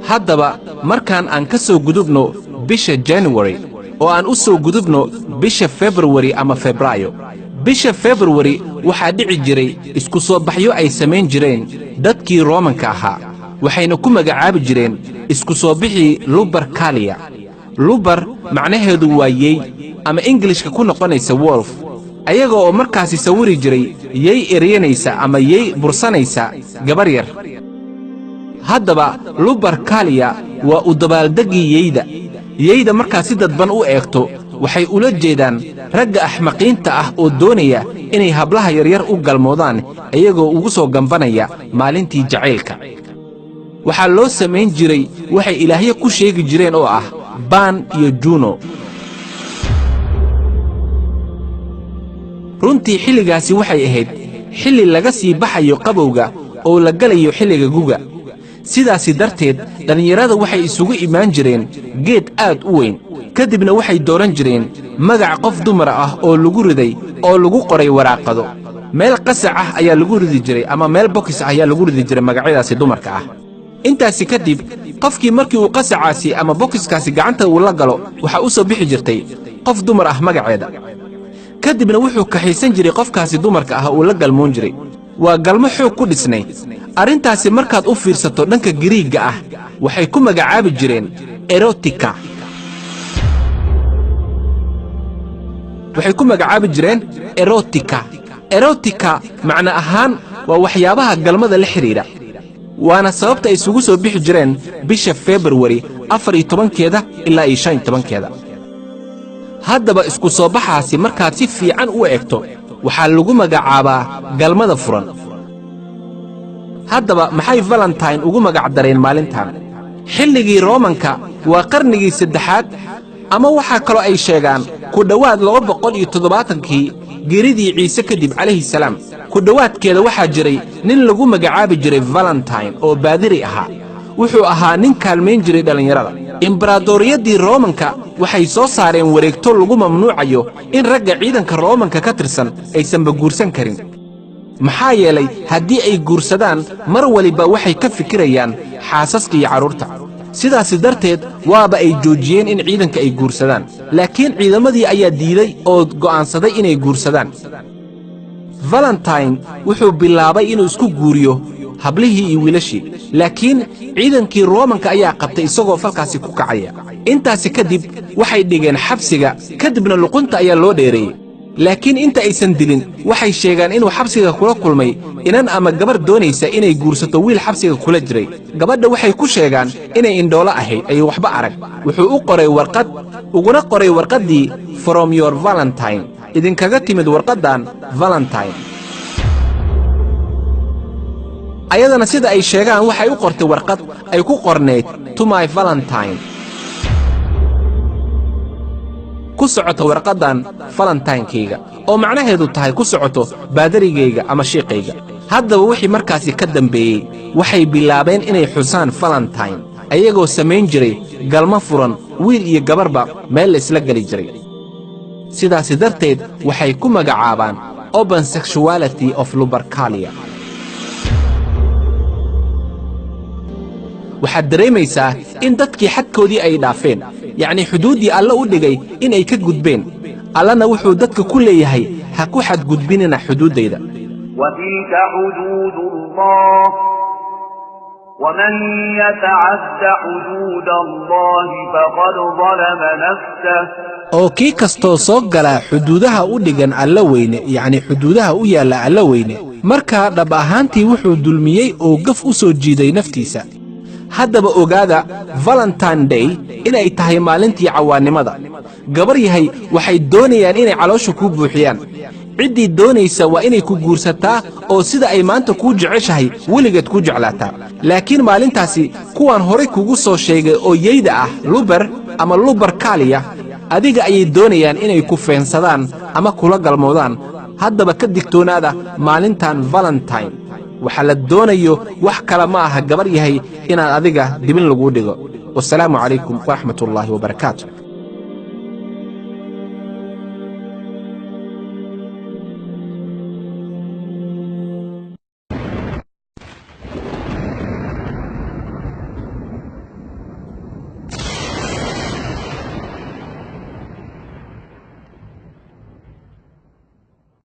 haddaba markaan aan ka soo gudubno bisha January oo aan u soo gudubno bisha February ama Febraayo bisha February waxaa dhici jiray isku soo baxyo ay samayn jireen dadkii Roomanka ahaa waxayna ku magacaabi jireen isku soo bixi Lupercalia Luper macnaheedu waa yey ama Englishka ku noqonaysa wolf ayaga oo markaasi sawiri jiray yey eryanaysa ama yey bursanaysa gabar yar haddaba Lupercalia waa u dabaaldegii yeyda markaasi dadban u eegto waxay ula jeedaan ragga axmaqiinta ah oo doonaya inay hablaha yaryar u galmoodaan iyagoo ugu soo gambanaya maalintii jacaylka waxaa loo samayn jiray waxay ilaahyo ku sheegi jireen oo ah Pan iyo Juno runtii xilligaasi waxay ahayd xilli laga sii baxayo qabowga oo la galayo xilliga guga sidaasi darteed dhalinyarada waxay isugu imaan jireen geed aad u weyn kadibna waxay dooran jireen magac qof dumar ah oo lagu riday oo lagu qoray waraaqado meel qasac ah ayaa lagu ridi jiray ama meel box ah ayaa lagu ridi jiray magacyadaasi dumarka ah intaasi kadib qofkii markii uu qasacaasi ama boxkaasi gacanta uu la galo waxa uu soo bixi jirtay qof dumar ah magaceeda kadibna wuxuu kaxaysan jiray qofkaasi dumarka ah oo la galmoon jiray waa galmo xoog ku dhisnay arrintaasi markaad u fiirsato dhanka Giriigga ah waxay ku magacaabi jireen erotica waxay ku magacaabi jireen erotica macna ahaan waa waxyaabaha galmada la xiriira waana sababta ay isugu soo bixi jireen bisha February 14keeda ilaa 15keeda haddaba isku soo baxaasi markaad si fiican u eegto waxaa lagu magacaabaa galmada furan haddaba maxay Valentine ugu magac dareen maalintan xilligii Roomanka waa qarnigii 3aad ama waxa kale ay sheegaan ku dhawaad 270kii geeridii Ciise kadib calayhi salaam ku dhawaadkeeda waxaa jiray nin lagu magacaabi jiray Valentine oo baadiri ahaa wuxuu ahaa nin kaalmeyn jiray dhalinyarada imbraadoriyadii Roomanka waxay soo saareen wareegto lagu mamnuucayo in ragga ciidanka Roomanka ka tirsan aysan guursan karin maxaa yeelay haddii ay guursadaan mar waliba waxay ka fikirayaan xaasaska iyo carruurta sidaas darteed waaba ay joojiyeen in ciidanka ay guursadaan laakiin ciidamadii ayaa diiday oo go'aansaday inay guursadaan Valentine wuxuu bilaabay inuu isku guuriyo hablihii iyo wiilashii laakiin ciidankii Roomanka ayaa qabtay isagoo falkaasi ku kacaya intaasi kadib waxay dhigeen xabsiga kadibna luqunta ayaa loo dheereeyay laakiin inta aysan dilin waxay sheegaan inuu xabsiga kula kulmay inan ama gabar doonaysa inay guursato wiil xabsiga kula jiray gabadha waxay ku sheegaan inay indhoolo ahayd ay waxba arag wuxuu u qoray warqad uguna qoray warqadii from your Valentine idinkaga timid warqadan Valentine ayadana sida ay sheegaan waxay u qortay warqad ay ku qorneed to my Valentine ku socoto warqadan Valentine-kayga oo macnaheedu tahay ku socoto baadarigayga ama sheekayga haddaba wixii markaasi ka dambeeyay waxay bilaabeen inay xusaan Valentine ayagoo samayn jiray galmo furan wiil iyo gabarba meel la isla gali jiray sidaas darteed waxay ku magacaabaan open sexuality of Lupercalia waxaad dareemaysaa in dadkii xadkoodii ay dhaafeen yacni xuduudii alla u dhigay inay ka gudbeen allana wuxuu dadka ku leeyahay ha ku xadgudbinina xuduudayda وتلك حدود الله ومن يتعد حدود الله فقد ظلم نفسه oo kii kastoo soo gala xuduudaha u dhigan alla weyne yacni xuduudaha u yaalla alla weyne markaa dhab ahaantii wuxuu dulmiyey oo gaf u soo jiiday naftiisa haddaba ogaada Valentine Day inay tahay maalintii cawaannimada gabar yahay waxay doonayaan inay caloosha ku buuxiyaan ciddii doonaysa waa inay ku guursataa oo sida ay maanta kuu jeceshahay weligeed ku jeclaataa laakiin maalintaasi kuwaan horay kugu soo sheegay oo yeyda ah Luper ama Lupercalia adiga ayay doonayaan inay ku feensadaan ama kula galmoodaan haddaba ka digtoonaada maalintan Valentine waxa la doonayo wax kala ma aha gabar yahay inaad adiga dibin lagu dhigo wassalaamu calaykum wa rahmatullaahi wa barakaatuh